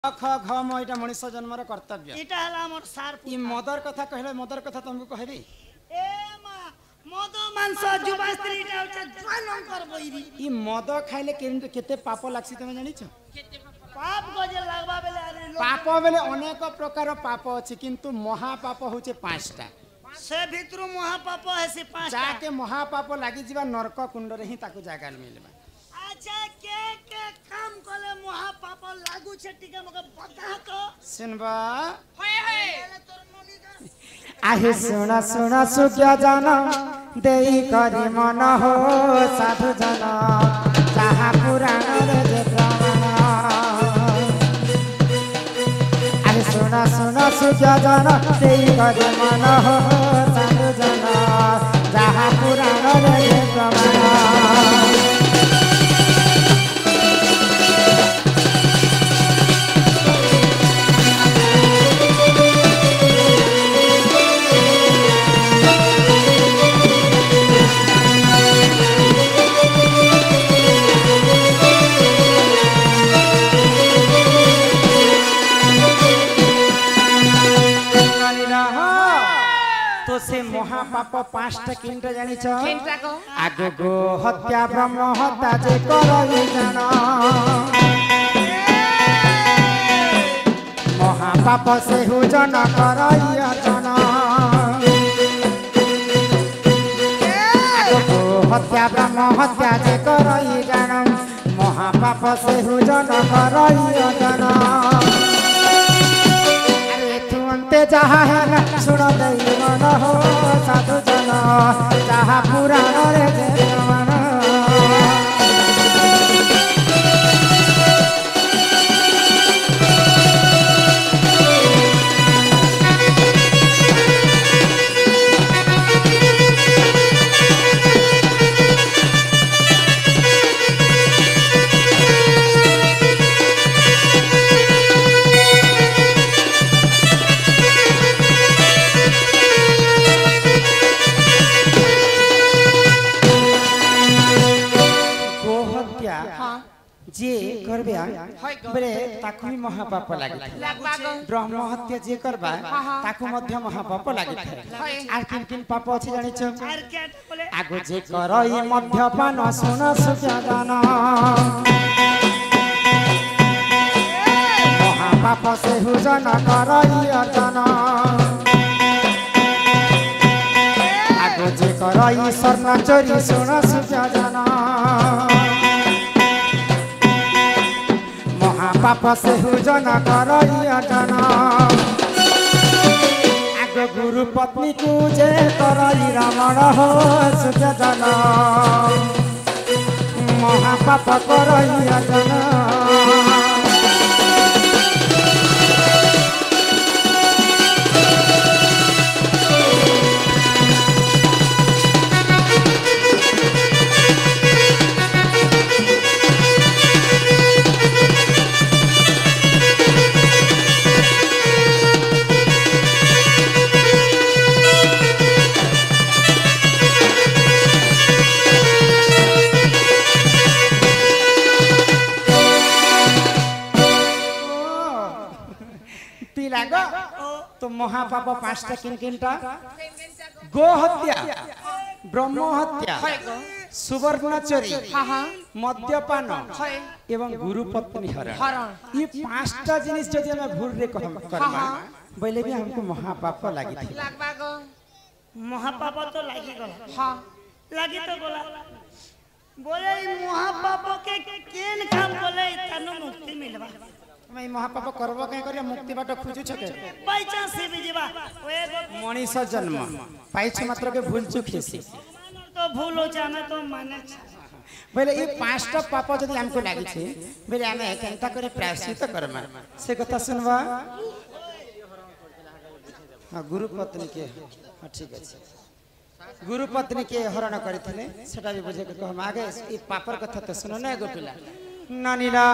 ख घ म एटा मनुष्य जन्मर कर्तव्य एटा हला हमर सार ई मदर कथा कहले मदर कथा तुमको कहबी ए मा मद मांस जुबा स्त्री टा होचा ज्वालंकर बइरी ई मद खाइले केते पाप लागसी तमे जानि छ पाप गजे लागबा बेले अरे पाप बेले अनेक प्रकार पाप अछि किंतु महापाप होचे पांचटा से भितरु महापाप है से पांचटा जाके महापाप लागि जीवा नरक कुंड रे ही ताको जागा मिलबा अच्छा के काम कले महापाप लागू छे टिके मके बता तो सुनबा होय होय आहे सुना सुना सुख्या जाना देई करी मन हो साधु जना जहाँ पुराण रे जे प्रमाण आहे सुना सुना सुख्या जाना देई करी मन हो साधु जना जहाँ पुराण रे जे प्रमाण तो से महापाप पांचटा किंटा जानी छ आगो गो हत्या ब्रह्म हत्या जे करई जाना महापाप से हु जन करई जाना आगो गो हत्या ब्रह्म हत्या जे करई जाना महापाप से हु जन करई जाना जहाँ है सुन दई मन हो साधु जन जहाँ पुराण रे जे मन जे करबे बरे ताकु भी महापाप लागे ब्रह्म हत्या जे करबा ताकु मध्य महापाप लागे आर किन किन पाप अछि जानि छ आगो जे करई मध्यपान सुन सुख्या जाना महापाप से हु जन करई जाना आगो जे करई स्वर्ण चोरी सुन सुख्या जाना पाप से हु जना करई जाना आगो गुरु पत्नी को जे करई रावण हो सुख जाना महापाप करई जाना तो महापाप पांचटा किन किनटा गो हत्या ब्रह्म हत्या सुवर्ण चोरी मद्यपान एवं गुरु पत्नी हरण ये पांचटा जिनिस जदि हम भूल रे करबा बोले भी हमको महापाप लागी थी महापाप तो लागी गला हां लागी तो गला बोले महापाप के केन काम बोले तनु मुक्ति मिलबा मैं महापाप करबो कहीं करिया मुक्ति बाट खोजु छके बाय चांस से भी जीवा मनीष जन्म पाइछ मात्र के भूल चुक हेसी तो भूल हो जाना तो माने बोले ये पांचटा पाप जदि हमको लागि छे बोले हमें केनता करे प्रायश्चित करमा से कथा सुनवा हां गुरु पत्नी के हां ठीक अछि गुरु पत्नी के हरण करथिले सेटा भी बुझे के कहम आगे ई पापर कथा तो सुनो ना गोपिला नानीला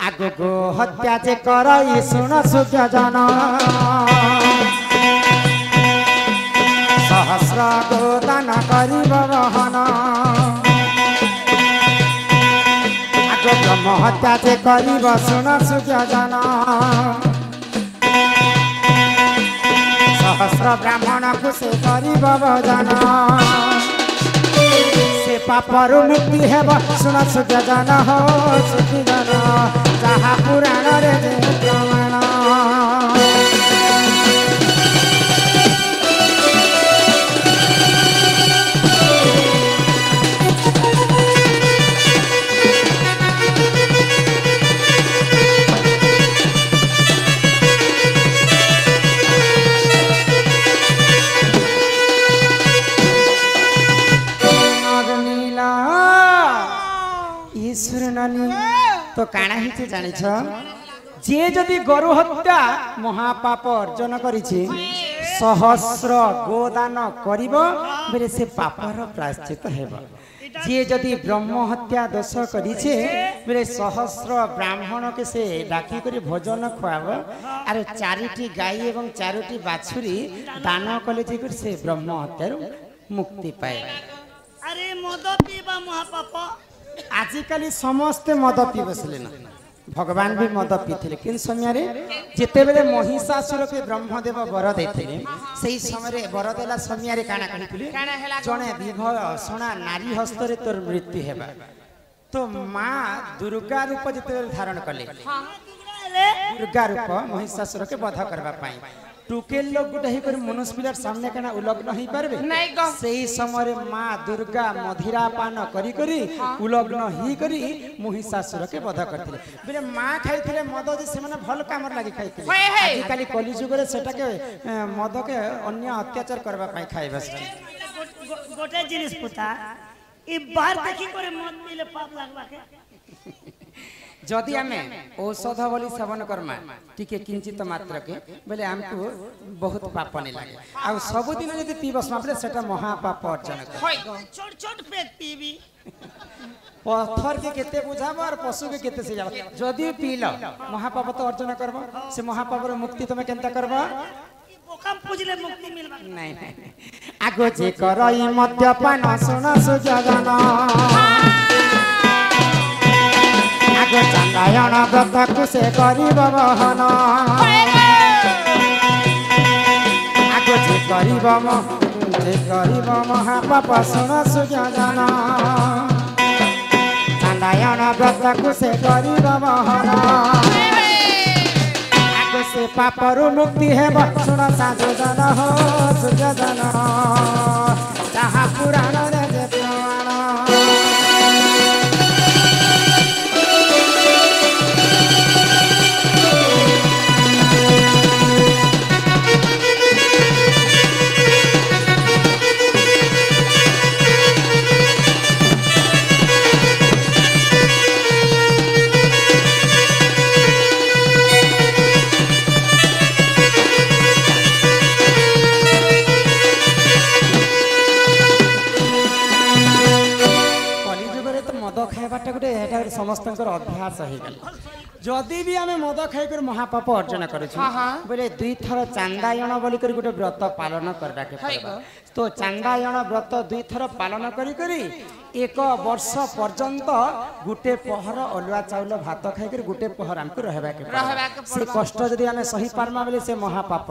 आगो गो हत्या जे करई सुन सुख्या जाना सहस्र गो दान करिब रहना ଆଗେ ବ୍ରହ୍ମ ହତ୍ୟା ଯେ କରିବ ଶୁଣ ସୁଯୋଜନ ସହସ୍ର ବ୍ରାହ୍ମଣକୁ ସେ କରିବ ଭୋଜନ ସେ ପାପରୁ ମୁକ୍ତି ହେବ ଶୁଣ ସୁଯୋଜନ ହୋ ସୁଯୋଜନ ଯାହା ପୁରାଣରେ ଯେ ପ୍ରମାଣ तो काना हिचे जानिछ जे जदि गरु हत्या महापाप अर्जन करिछि सहस्र गोदान करिबो बेले से पापर प्रायश्चित हेबो जे जदि ब्रह्म हत्या दोष करिछे बेले सहस्र ब्राह्मण के से डाकी करी भोजन खुआबो आर चारिटी गाय एवं चारोटी बाछुरी दान कले जे से ब्रह्म हत्या मुक्ति पाए। अरे मद पीबा महापाप आजिकल समस्ते मद पी बसले ना भगवान भी मद पीते कि समय जिते बेले महिषासुर के ब्रह्मदेव वर देते से समय वर देला समय काना कहते जड़े विभूषणा नारी हस्तरे तोर मृत्यु हेबा तो माँ दुर्गा रूप जिते धारण कले दुर्गा रूप महिषासुर के वध करबा पाई टुकेल लोग गोटे ही मनुष्य पिलार सामने कना उलग्न ही पारबे सही समय माँ दुर्गा मधिरा पान करी करी उलग्न ही करी महिषासुर के वध करथिले बेले माँ खाइथिले मद जे से माने भल काम लागि खाइथिले आजि काली कली जुग रे सेटा के मद के अन्य अत्याचार करबा पाई खाइबा गोटे जिनिस पुता ई बाहर देखि करे मद पीले पाप लागबा के जदि आमे औषध बोली सेवन करमा टिके किंचित मात्र के बोले हमको बहुत पाप नहीं लगे आ सब दिन जदि पीबस मापले सेटा महापाप अर्जन कर छोट छोट पेट पीबी पत्थर के केते बुझाबो और पशु के केते से जाबो जदि पीलो महापाप तो अर्जन करबो से महापाप रो मुक्ति तमे केनता करबो बोकम पूजले मुक्ति मिलबा नहीं आगो जे करई मद्यपान सुन सुजगन आगे चंदायन व्रत को से करिब बहन आगे जे करिब महापाप सुन सुजन चंदायन व्रत को से करिब बहन आगे से पापरु मुक्ति हेब सुन साधुजन हो सुजन जहाँ पुराण रे जे प्रमाण समस्त अभ्यास हो गल जदि भी आम मद खाई महापाप अर्जन कर बोले दुई थर चांदायन बोली गोटे व्रत पालन करवा तो चांदायन व्रत दुई थर पालन करी एक वर्ष पर्यंत गोटे पहर अलुआ चाउल भात खाई गोटे पहर आमको रहबा के से कष्ट जदि आम सही पारमा बोले से महापाप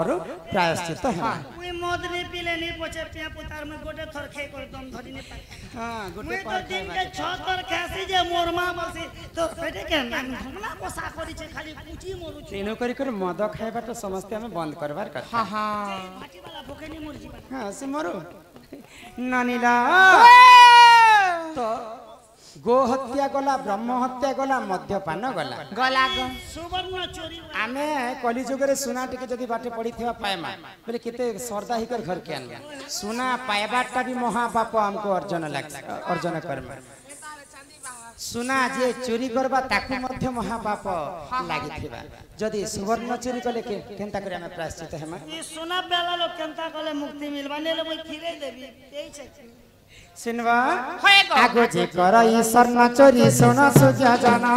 प्रायश्चित है मद नहीं पीले नहीं पचे पिया पुतार में गोटे थर खाई कर दम धरी नहीं पाए हां गोटे तो दिन के 6 थर खासी जे मोरमा बसी तो पेटे के हमला पोसा करी छे खाली पूची मोरु छे तेनो करी कर मद खाइबा तो समस्या में बंद करबार कथा हां हां माटी वाला भूखे नहीं मर जी हां से मरो नानीला तो गो हत्या गला ब्रह्म हत्या गला मद्यपान गला गला सुवर्ण चोरी आमे कली जुगरे सुना टिके जदी बाटे पड़ी थिबा पाएमा बोले केते सरदा ही कर घर के आनबा सुना पाएबाटा भी महापाप हमको अर्जन करबा सुना जे चोरी करबा ताकू मध्य महापाप लागि थिबा जदी सुवर्ण चोरी कले केनता करे हमें प्रायश्चित हेमा ई सुना बेला लोग केनता कले मुक्ति मिलबा नेले মই खिरे देबी एई छै सिनवा आगो जे करई स्वर्ण चोरी सोना सुजा जाना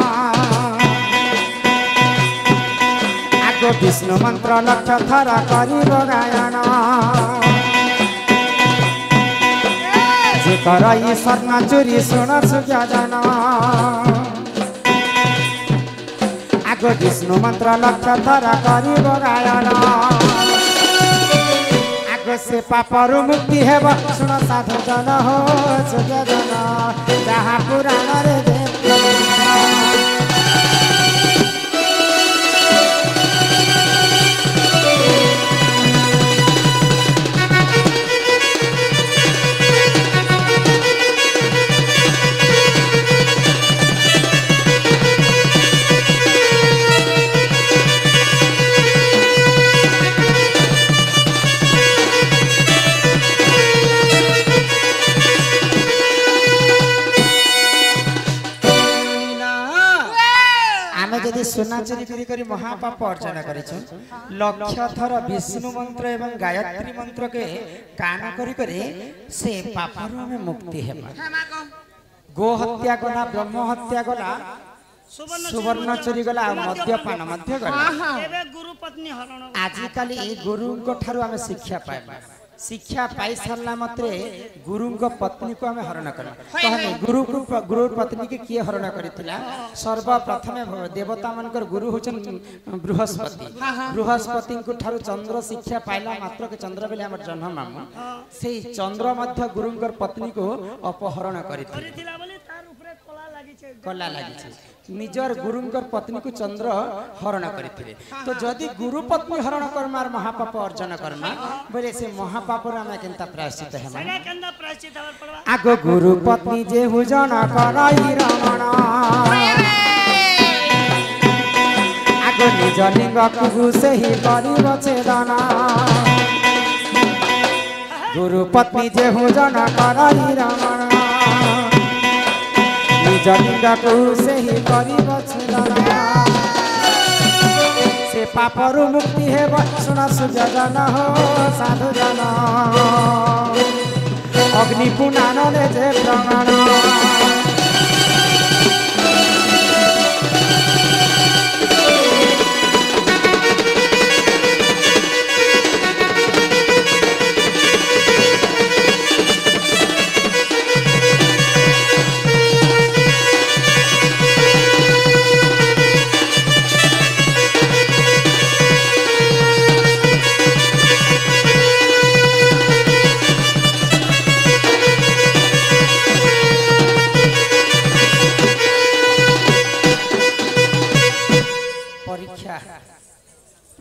आगो विष्णु मंत्र लक्ष थरा करिब गायन जे करई स्वर्ण चोरी सोना सुजा जाना आग विष्णु मंत्र लक्ष थर करिब गायन आग से पापरु मुक्ति हेब शुण साधु जन हो सूर्य जन जहाँ पुराण रे सुना चोरी करी महापाप अर्चना करिछु लक्ष थर विष्णु मंत्र एवं गायत्री मंत्र के कान करी करी से पापरु हमें मुक्ति हेमा गो हत्या गला ब्रह्म हत्या गला सुवर्ण चोरी गला मद्यपान मध्य गला एबे गुरु पत्नी हरण आजिकाली गुरु को ठारु हमें शिक्षा पाइबा शिक्षा पाई सारला मात्रे गुरु को पत्नी को हमें हरण कर कहने गुरु पत्नी के किए हरण करितला सर्वप्रथम देवता मानकर गुरु होचन बृहस्पति बृहस्पति को ठारु चंद्र शिक्षा पाइला मात्र के चंद्र बेले हमर जन्म मामू से चंद्र मध्य गुरु को पत्नी को अपहरण करितला बोले तार ऊपर कला लागि छे निजर गुरुंकर पत्नी को चंद्र हरण करथिले तो जदि गुरु पत्नी हरण करमार महापाप अर्जन करमा बोले से महापाप रा में केनता प्रायश्चित हेमा सगा केनता प्रायश्चित हवर पड़वा आगो गुरु पत्नी जे हुजन कराई रमण आगो निज लिंग को से ही करिब छेदना गुरु पत्नी जे हुजन कराई रमण जलिंगा को से ही करिब छेदना से पापरु मुक्ति हेब शुण सूर्य जन हो साधु जन अग्नि पुनान ले जे प्रमाण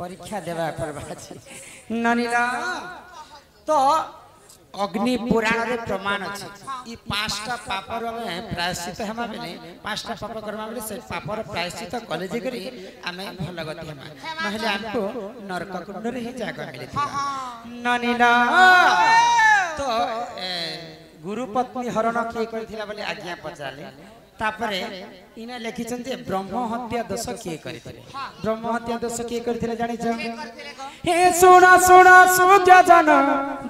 परीक्षा देवा परबाची ननिला तो अग्नि पुराण रे प्रमाण अछि ई पांचटा पापर में प्रायश्चित हमा बेले पांचटा पाप कर्मा बेले से पापर प्रायश्चित कॉलेज करी हमें भल गति हमा नहले हमको नरक कुंड रे ही जागा मिले ननिला तो गुरु पत्नी हरण के करथिला बोले आज्ञा पचाले तापरे इना लिखिछन जे ब्रह्म हत्या दोष के करथिले ब्रह्म हत्या दोष के करथिले जानि छ हे सुना सुना सूर्य जन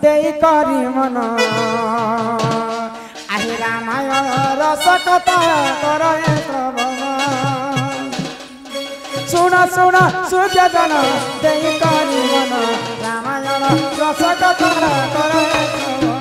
देई करी मन आहि रामायण रस कथा करे श्रवण सुना सुना सूर्य जन देई करी मन रामायण रस कथा करे श्रवण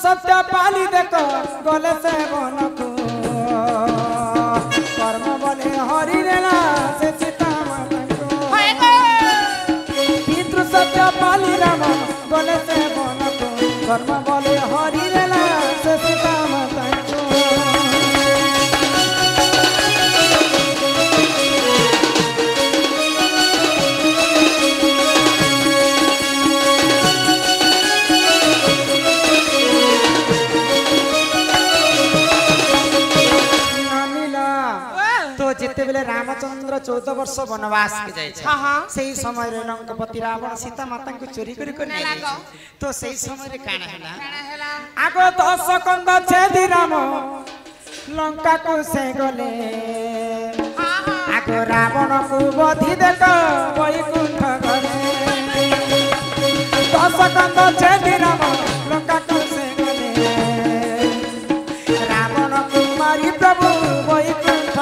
सत्य पाली देखो गले से बनको कर्म बले हरि रेला से सीता माता पितृ सत्य पाली राम गले से बनको कर्म बले हरि रेला से सीता माता जिते बेले रामचंद्र 14 वर्ष वनवास के जाय छै सेही समय रे लंकापति रावण सीता माता को चोरी कर तो सेही समय रे काना हैला आगो 10 कंद छेदी राम लंका को से गले आगो रावण को बधि देख वैकुंठ गले सकंद छेदी राम लंका को से गले रावण कुमारी प्रभु वैकुंठ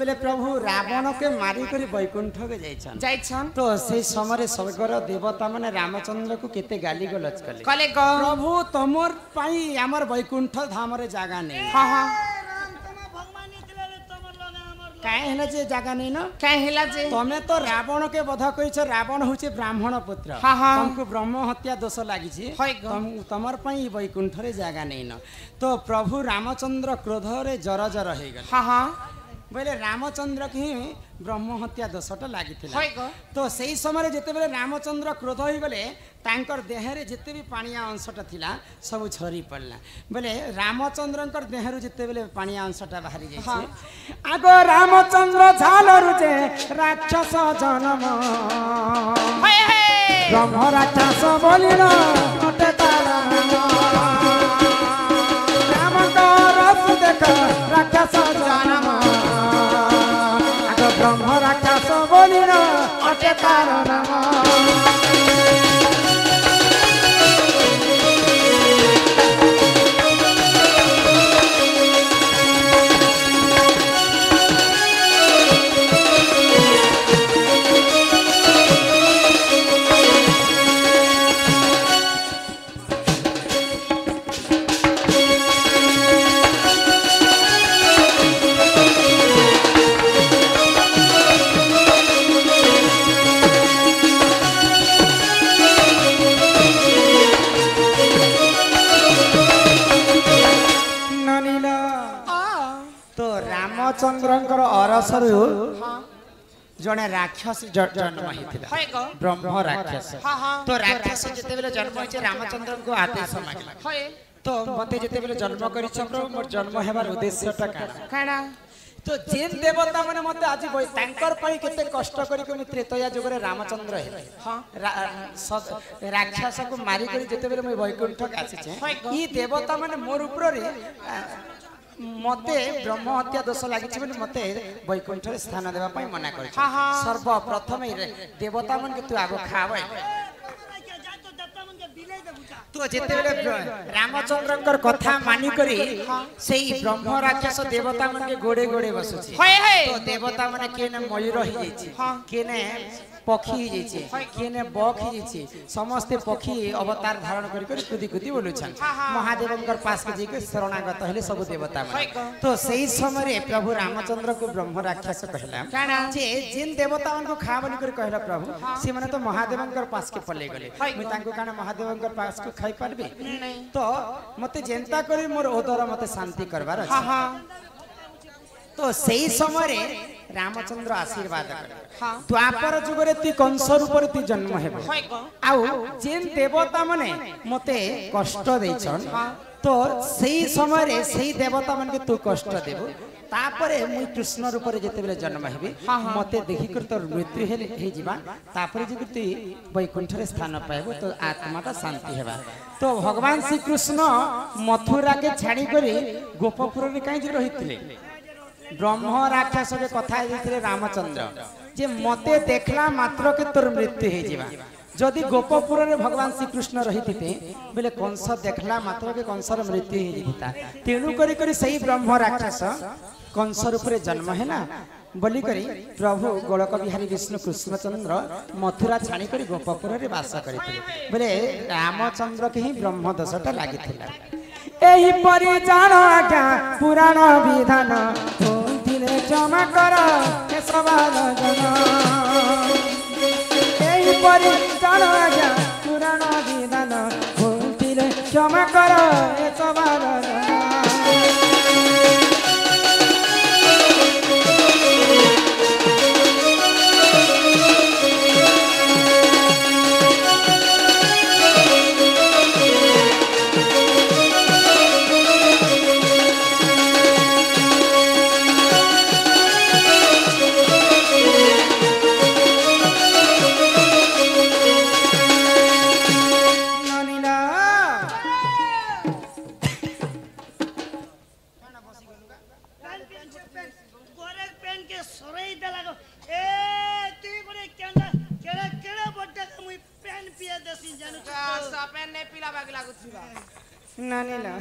गले प्रभु रावण के मारी करी वैकुंठ के जाइछन तो से समय स्वर्गर देवता माने रामचंद्र को केते गाली गलच कले प्रभु तमर पाई हमर वैकुंठ धाम रे जागा नै हां हां काहे हला जे जागा नै न काहे हला जे तमे तो रावण के वध कइछ रावण होचे ब्राह्मण पुत्र तुमको ब्रह्म हत्या दोष लागि छी तमर पाई वैकुंठ रे जागा नै न तो प्रभु रामचंद्र क्रोध रे जर जर हे गेल हां हां बोले रामचंद्र की ब्रह्म हत्या दोषटा लगी तो सही समय जिते बेले रामचंद्र क्रोध हो गले तांकर देहरे जिते भी पानिया अंशटा थिला सब झरी पड़ला बोले रामचंद्र देहरु जिते बेले पानिया अंशटा बाहरी जाइछे आगो रामचंद्र झालरु जे राक्षस जन्म ब्रह्म राक्षस बोलिन अटे तारा रामकर देख राक्षस जन्म ब्रह्म राक्षस बोलिन अटे तार नाम रामचंद्र अरसरु जने राक्षस जन्म होइथिला ब्रह्म राक्षस तो राक्षस जते बेले जन्म होइछे रामचंद्र को आदेश मागिला तो मते जते बेले जन्म करिछ प्रभु मोर जन्म हेबार उद्देश्यटा काना तो जेन देवता माने मते आज तांकर पई केते कष्ट करी के त्रेतया जुगरे रामचंद्र हे राक्षस को मारी करी जते बेले मैं वैकुंठ आसीछे ई देवता माने मोर ऊपर रे मते ब्रह्म हत्या दोष लगी मते वैकुंठ स्थान देवा मना कर सर्वप्रथम देवता मन के तू आगो खाव तो जिते रामचंद्र कथा मानी करी सेही ब्रह्म राक्षस देवता मन के गोड़े गोड़े बसुची तो देवता मन केने मयूर ही जाइछि केने पक्षी ही जाइछि केने बक ही जाइछि समस्त पक्षी अवतार धारण करी करी कुदी कुदी बोलुछन महादेवंकर पास के जेके शरणागत हेले सब देवता मन तो सेही समय रे प्रभु रामचंद्र को ब्रह्म राक्षस कहला जे जिन देवता मन को खा बनी कर कहला प्रभु से माने तो महादेवंकर पास के पले गले मैं तांको काना महादेवंकर पास को खाई पारबे तो मते जेंता करी मोर ओदर मते शांति करबार अछि तो सही समय रे रामचंद्र आशीर्वाद करे द्वापर जुगरे ती कंस रूप रे ती जन्म हेबो आउ जेन देवता माने मते कष्ट दैछन तो सही समय रे सही देवता मन के तू कष्ट देबो तापरे मुई कृष्ण रूप रे जते बेले जन्म हेबी मते देखि कर तोर मृत्यु हे जीवा तापरे जे तू वैकुंठ रे स्थान पाएबो तो आत्माटा शांति हेबा तो भगवान श्री कृष्ण मथुरा के छाड़ी करी गोपपुर रे काई जे रहितले ब्रह्म राक्षस के कथा देथिले रामचंद्र जे मते देखला मात्र के तोर मृत्यु हे जीवा जदि गोपपुर रे भगवान श्री कृष्ण रहिथिते बोले कंस देखला मात्र के कंसर मृत्यु हे जीता तेणु करी करी सही ब्रह्म राक्षस कंस रूप रे जन्म है ना बोली करी प्रभु गोलक बिहारी विष्णु कृष्णचंद्र मथुरा छाणी करी गोपपुर रे वास करथिले बोले रामचंद्र के ही ब्रह्म दोषटा लागिथिला एही परि जान आज्ञा पुराण विधान दिने क्षमा कर हे सवाल जन एही परि जान आज्ञा पुराण विधान दिने क्षमा कर हे सवाल जन नानी ला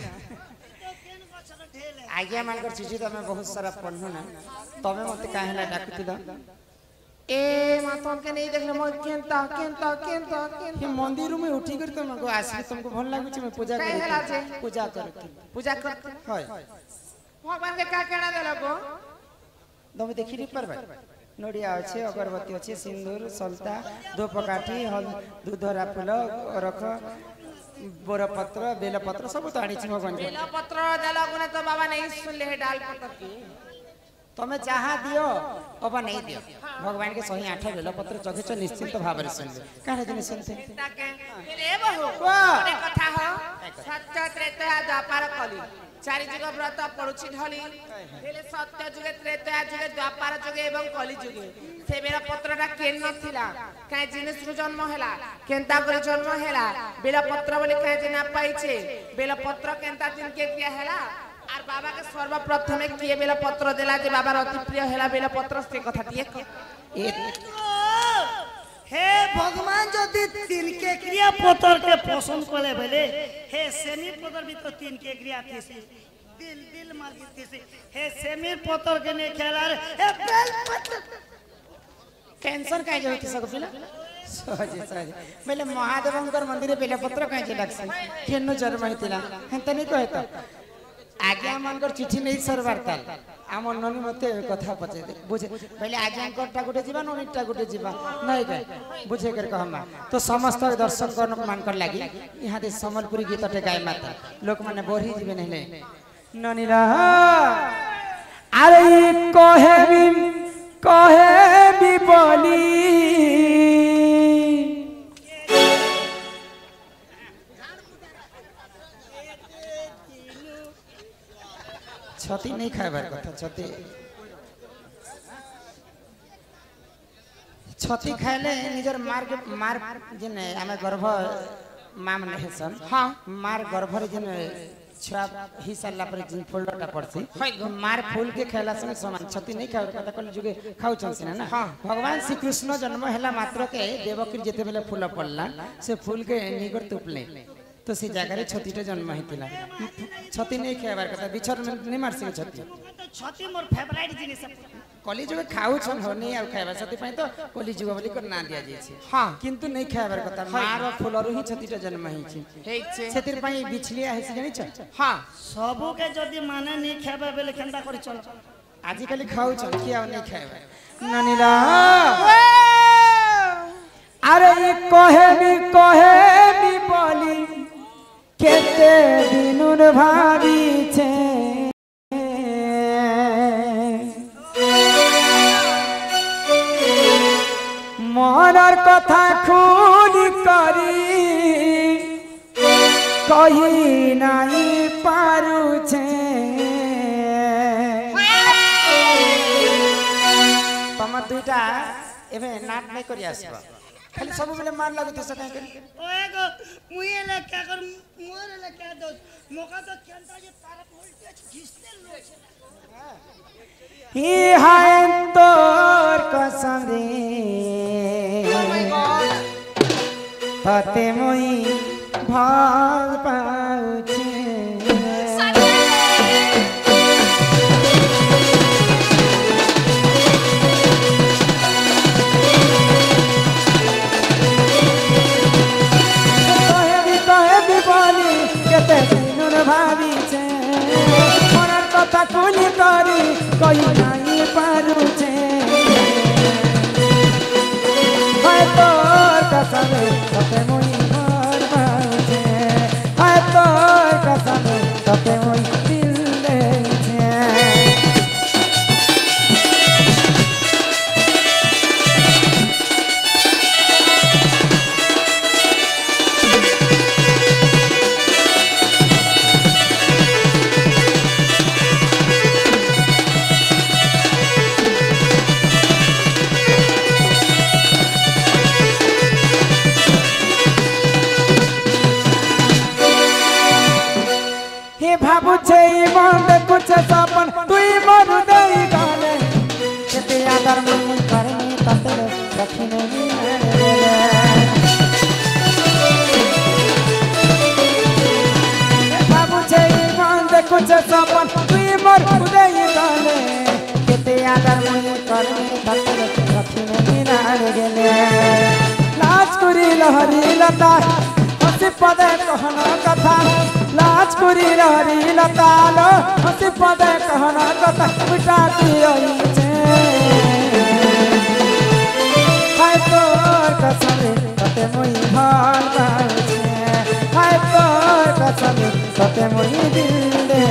आज्ञा मानकर चिठी तो मैं बहुत सारा पढ़नु ना तबे मते काहेला डाकती द ए मातम के नहीं देखले म केनता केनता केनता केनता मंदिर में उठी कर तुमको आसी तुमको भल लागु छी मैं पूजा कर पूजा कर होय भगवान के का केना देलको तमे देखि रि परबा नडिया अछि अगरबत्ती अछि सिंदूर सल्ता धूपकाठी दूधरा फूल रख बोरपत्र बेलपत्र सब तो आनी छी भगवान के बेलपत्र देला गुने तो बाबा नहीं सुनले है डाल पत्र की तमे चाहा दियो बाबा नहीं दियो भगवान के 108 बेलपत्र चघेच निश्चिंत भाव रे सुनबे काहे दिन सुनते ताके रे बहु वाह एक कथा हो सत्य त्रेता द्वापर कली चारि जुग व्रत पड़ुछि ढली हेले सत्य जुगे त्रेता जुगे द्वापर जुगे एवं कली जुगे से बेला पत्रटा केन नथिला काहे जिनिस रु जन्म हैला केनता करे जन्म हैला बेला पत्र बोले काहे जना पाइछे बेला पत्र केनता दिन के किया हैला आर बाबा के सर्वप्रथम किए बेला पत्र देला जे बाबा अति प्रिय हैला बेला पत्र से कथा दिए हे भगवान जदि तीन के क्रिया पत्र के पसंद करे भले हे सेमी पत्र भी तो तीन के क्रिया थी दिल दिल मागी थी हे सेमी पत्र के ने खेला रे हे बेल पत्र कैंसर काहे जे होती सब पिला सहजे सहजे बेले महादेवंकर मंदिर बेले पत्र काहे जे लागसे केनो जन्म हितिला हंत नहीं कहत आज्ञा मानकर चिठी नहीं सरवारताल आम ननी मते कथा पचे दे बुझे पहले आज्ञा कोटा गुटे जीवा ननीटा गुटे जीवा नहीं कह बुझे कर कहमा तो समस्त दर्शक कर मान कर लागी यहां दे संबलपुरी गीत टे गाय माता लोक माने बोरी जीवे नहीं ननीला अरे कहे भी बोली छती नहीं खाइबार कथा छती खाइले निजर मार जिन आमे गर्भ माम नहेसन हां मार गर्भ रे जिन छुआ ही साला पर जिन फूलटा पड़सी मार फूल के खाइला समय समान छती नहीं खाइबार कथा कल जुगे खाउ छन ना भगवान श्री कृष्ण जन्म हैला मात्र के देवकी जेते बेले फूल पड़ला से फूल के निगर तुपले तो से जगह रे छतीटा जन्म हितिला छती नहीं खाइबार कथा बिछर नहीं मारसी छती तो छती मोर फेवरेट जिनिस कली जुग खाउ छन हो नहीं आ खाइबा छती पई तो कली जुग बोली कर ना दिया जाय छै हां किंतु नहीं खाइबार कथा मार फूलरु ही छतीटा जन्म हि छै हेइ छै सेतिर पई बिछलिया हेसी जानि छ हां सबो के जदी माने नहीं खाइबा बेले केनता करी चल आजि कली खाउ छन कि आ नहीं खाइबा ननीला अरे कहे भी बोली केते दिनुर भावी छे मनर कथा खुली करी कही नहीं पारू छे तम दुईटा एबे नाट नहीं करी आसबा खाली सब बेले मार लागत से काहे करी ओए गो मुए ले क्या कर मोर ले क्या दो मोका तो केनता जे तारा वोल्टेज खींचते लो ही हाय तोर कसम रे तते मोई भाग पाउछे भावी छे मनर कथा खुली करी कही नहीं पारू छे हाय तोर कसम तते मोई मार पाउछे हाय तोर कसम तते मोई दिल दे छे भाबुछे मन कुछ सपन तुई मरु देई गाले केते आदर मन करनी तते रखिने नी से सपन तुई मोर उदय गले केते आदर मुई करमे धतर रखी में निरार गेले लाज कुरी लहरी लता हसी पदे कहना कथा लाज कुरी लहरी लता लो हसी पदे कहना कथा मिटा दियो छे हाय तोर कसमे तते मुई भाल पाछे हाय तोर कसमे तते मुई दिल दे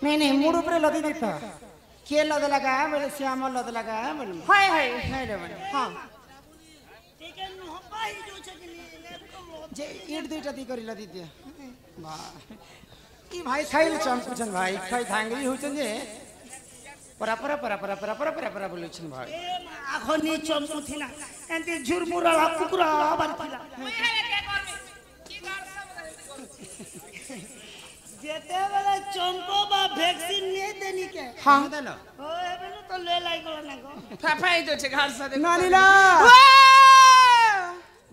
नहीं मूड ऊपर लदी देता के लद लगा बोले श्याम लद लगा बोले हाय हाय नहीं रे बोले हां ठीक है नु हपाई जो छे कि जे ईट दुईटा दी करी लदी दे वाह ई भाई खाइल चमकुछन भाई खाइ धांगली होछन जे परा परा परा परा परा परा परा परा बोलुछन भाई ए आखनी चमकुथिना एंती झुरमुरा कुकुरा बारथिला जेते बेले चमको बा वैक्सीन ने देनी के हां देलो ओ एबेनु तो ले लाई गला ना गो फाफाई जो छे घर से देखो नानीला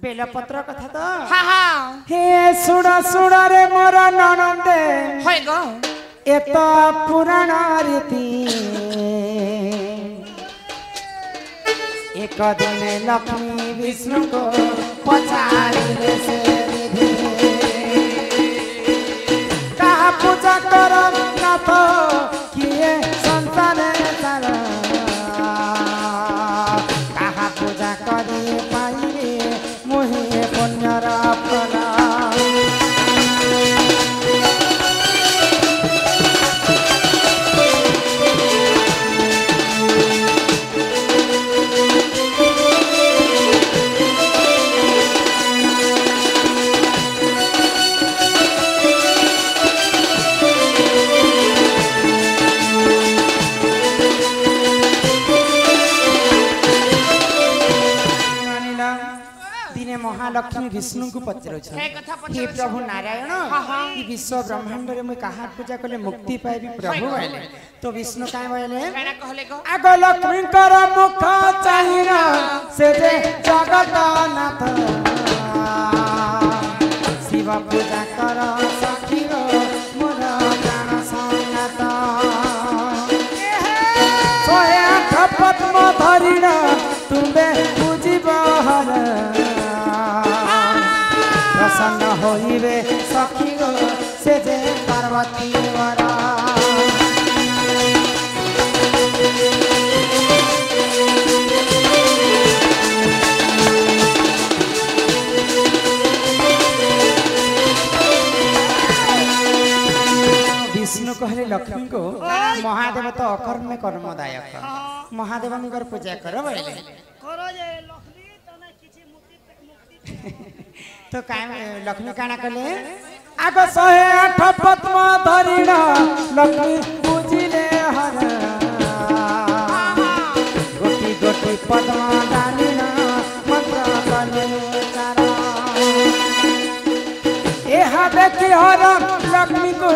बेला पत्र कथा तो हा हा हे सुड़ा सुड़ा रे मोरा ननंदे हाय गो एत पुराण रीति एक दिन लक्ष्मी विष्णु को पछाड़ी से विधि कहा पूजा करो नाथ किए संसार सारा कहा पूजा करी पाई रे मुहे पुण्यर फल महालक्ष्मी विष्णु को पचर हे प्रभु नारायण ई विश्व ब्रह्मांड रे मैं कहा पूजा कले मुक्ति पाइबी प्रभु आइले तो विष्णु काय बोले आग लक्ष्मी कर मुख चाहिना से जे जगत नाथ शिव पूजा कर सखी रो मोर प्राण संगत सोहे पद्म धरिना तुमे पूजिब हर प्रसन्न होइबे सखी गो से जे पार्वती वरा विष्णु कहले लक्ष्मी को महादेव तो अकर्म कर्मदायक महादेव पूजा करो बोले करो जे लक्ष्मी तने किछि मुक्ति तो लक्ष्मी काना कले आग 108 पद्म धरिण लक्ष्मी पूजिले हर गोटी गोटी पद्म डालिण मंत्र कले चार एहा देखि हर लक्ष्मी को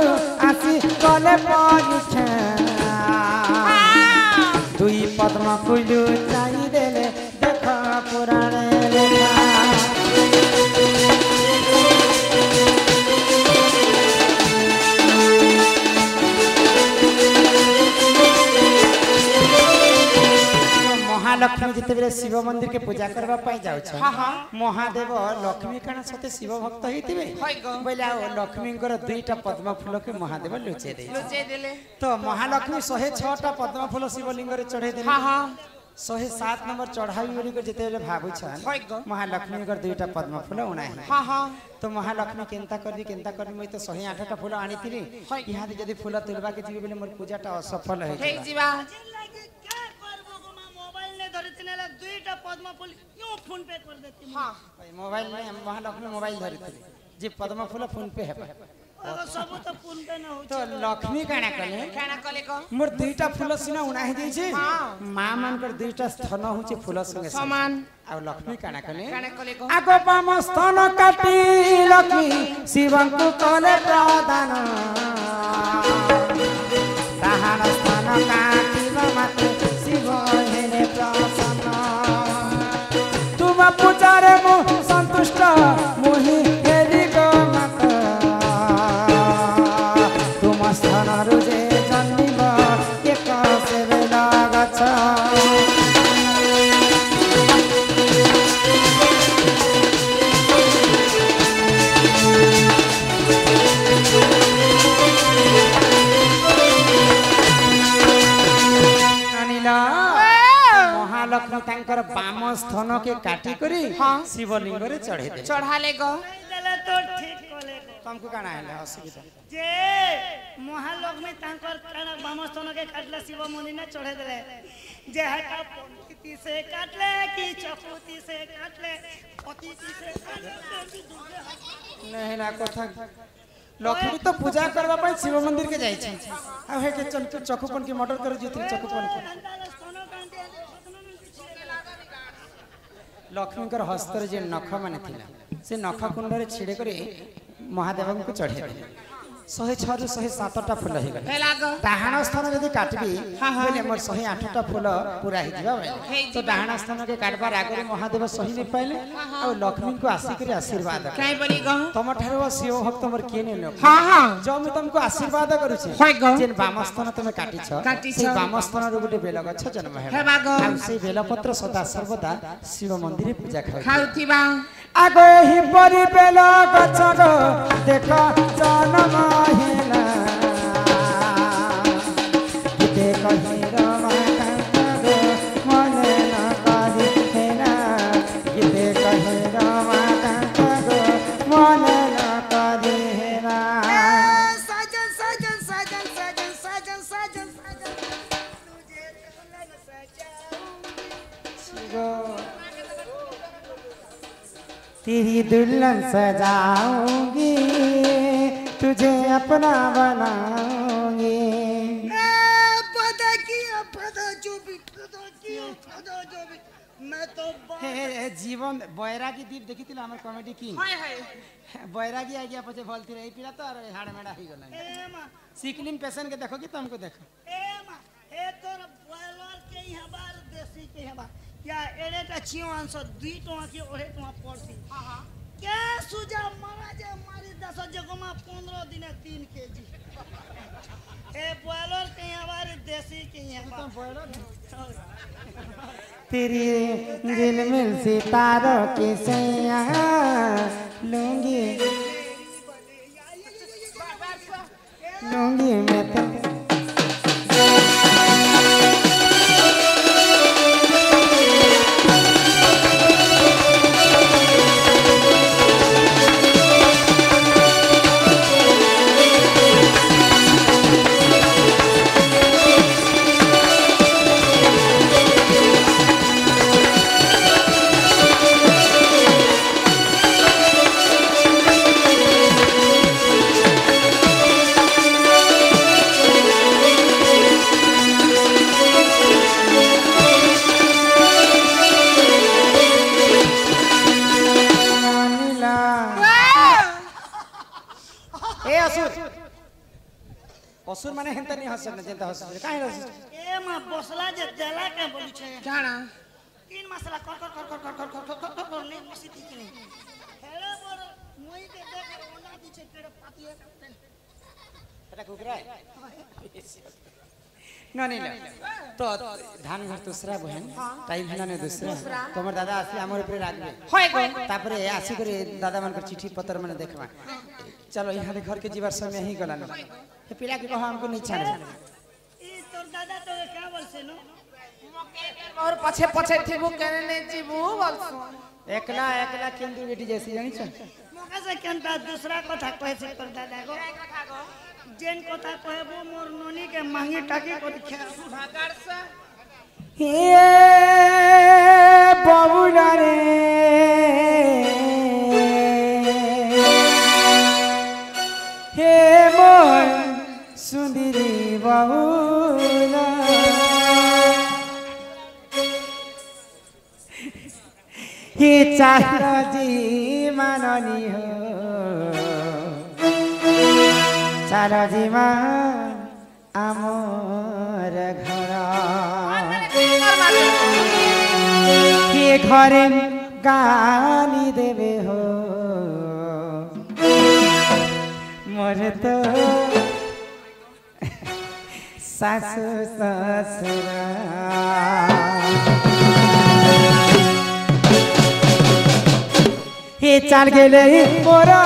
आसी कले परीक्षा दुई पद्म कुलु चाहि देले देख पुराण लेखा महालक्ष्मी जिते शिव मंदिर के पूजा करबा पाई जाउछ महादेव लक्ष्मी कण सते शिव भक्त हेतिबे बोले आ लक्ष्मी कर दुईटा पद्म फूल के महादेव लुचे देले तो महालक्ष्मी 106 टा पद्म फूल शिवलिंग रे चढ़े देले 107 नंबर चढ़ाई बोली को जिते भाबु छन महालक्ष्मी कर दुईटा पद्म फूल उणा है तो महालक्ष्मी केनता कर मैं तो 108 टा फूल आनी थिली यहाँ जदी फूल तुलबा के जीवे बेले मोर पूजाटा असफल है जीवा क्या करबो गो मां मोबाइल ने धरतिने ला दुईटा पद्म फूल क्यों फोन पे कर देती मोबाइल में महालक्ष्मी मोबाइल धरती जे पद्म फूल फोन पे है सब तो फोन पे न हो तो लक्ष्मी काना कले को मोर दुईटा फूल सिना उणा हे जाई छे मां मन कर दुईटा स्तन होचे फूल संगे समान आ लक्ष्मी काना कले को आगो पाम स्तन काटी लक्ष्मी शिवं को कले प्रदान ताहार स्तन काटी मते शिव हेने प्रसन्न तुम पूजारे मो संतुष्ट मोहि हेरि गो मत तुम स्तन रुजे जन्मिब एक से बेला गछ महालक्ष्मी तांकर बाम स्तन के काटी करी शिवलिंग रे चढ़े दे चढ़ाले गो देले तो ठीक कोले तुमको काना है असुविधा जे महालक्ष्मी तांकर काना बामस्तन के काटले शिव मंदिर ने चढ़े देले जे हटा पंक्ति से काटले की चपुती से काटले पतिती से काटले नहीं ना कथा लक्ष्मी तो पूजा करबा पई शिव मंदिर के जाई छै आ हे के चकुपन की मर्डर कर जीतली चकुपन के लक्ष्मी कर हस्तर जे नख माने थिला से नख कुंड रे छिड़े करे महादेव को चढ़े दे 106 रु 107 टा फूल हे गले डाहाण स्थान जदी काटबी बोले मोर 108 टा फूल पूरा हे जिबा तो डाहाण स्थान के काटबार आगे महादेव सही नहीं पाइले और लक्ष्मी को आसी करे आशीर्वाद काई बनी गो तुम ठारो शिव भक्त मोर के ने लो जो मैं तुमको आशीर्वाद करू होय गो जेन बामस्थान तुमे काटी छ से बामस्थान रो गुटे बेल गछ जन्म हे बागो आ से बेल पत्र सदा सर्वदा शिव मंदिर पूजा खाउथिबा आगो ही परि बेल गछ गो देखो जन्म हेला देखो हिरो माता मन न करी हेला देखो हिरो माता मन न करी हेला साजन साजन साजन साजन साजन साजन साजन तुझे दुल्हन सजाऊंगी तेरी दुल्हन सजाऊंगी तुझे अपना बनाऊंगी मैं तो जीवन बैरागी दीप देखी थी हमर कॉमेडी किंग बैरागी आ गया पछे बोलती रही पिला तो हाड़ मेड़ा ही गला सिकलिन पेशेंट के देखो कि तुमको देखो ए तोर बॉयलर के यहाँ बार देसी के यहाँ बार क्या एरेटा छियो आंसर 2 टका के ओरे टका पड़ती क्या सुजा महाराज मारी 10 जगमा 15 दिन 3 केजी ए बॉयलर के यहाँ बार देसी के यहाँ बार तेरी दिल मिल सितारों की सैया लूंगी लूंगी मैं तो असुर माने हेंता नहीं हंस सकने जेंता हंस काहे हंस ए मां बसला जे देला के बोली छे जाना 3 मसला कर कर कर कर कर कर कर कर कर नहीं मसी ठीक नहीं हेलो बोल मोई के देख ओना दी छे तेरे पाती है एटा कुकरा है न नहीं তো ধান ঘর দুসরা বহেন টাইম হেলানে দুসরা তোমার দাদা আসলে আমার উপরে রাখবে হয় গো তারপরে আসি করে দাদা মানकर चिट्ठी पत्र मैंने देखवा चलो यहाँ घर के जीवर समय ही गला ये पिला के कहो हमको नहीं छाड़े ई तोर दादा तो क्या बोलছে नो और पछे पछे थिबु केने ने जीबू बोलसु एकला एकला केंद्र बेटी जैसी जानी छ मोका से केनता दूसरा কথা কইছে তোর দাদা গো जेन কথা কইবো মোর ননি के मांगी टाकी করে খেয়া भागाड़ से ये बाबूला रे हे मोर सुंदरी बाबूला ये चाहता जी माननी हो चारा जी मान आमर घर ये घरे गाली देवे हो मोर तो सासु ससुरा ये चाल गेले मोरा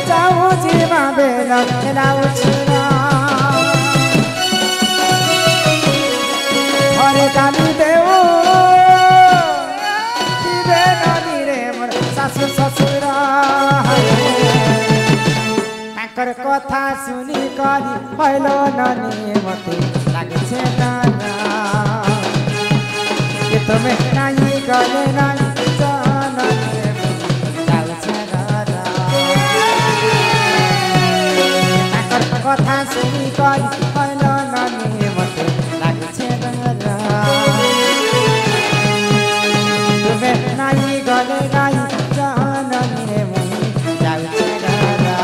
जाऊ जीवा बेला खेलाऊ छुरा हरे काली देवो दिवे नदी रे मोर सासु ससुरा ताकर कथा सुनी करी हलो ननी मते लागे छे नाना कि तुम्हें नहीं गले नहीं जाना जाऊ छे दादा ताकर कथा सुनी करी हलो ननी मते लागे छे दादा तुम्हें नहीं गले नहीं जाना जाऊ छे दादा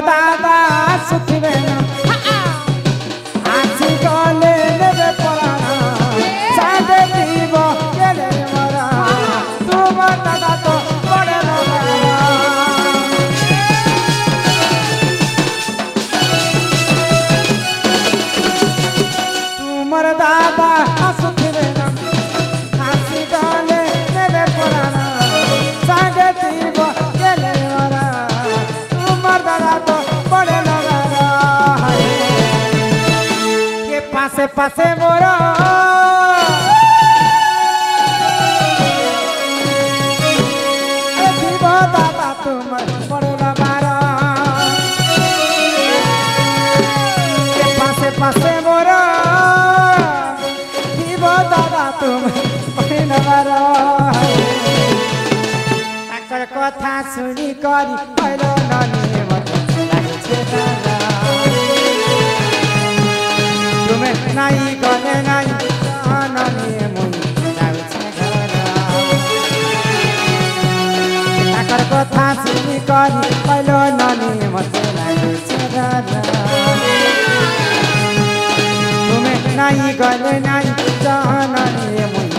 दादा सुखवे आसी गले लेबे पराना सादे दीब गेले मरा तुम दादा तो बड़े लगा तुमर दादा सुखवे आसी गले लेबे पराना सादे दीब गेले मरा दादा तो बड़े लगा ये पासे पासे मोरा दादा तुम बड़े लगा ये पासे पासे मोरा दादा तुम बड़े लगा कथा सुनी करी हलो ननी तुम्हें नहीं गले नहीं ननी मुई जाऊ छे घर कथा सुनी करी हलो ननी मते लागू छे तुम्हें नहीं गले नहीं ननी मुई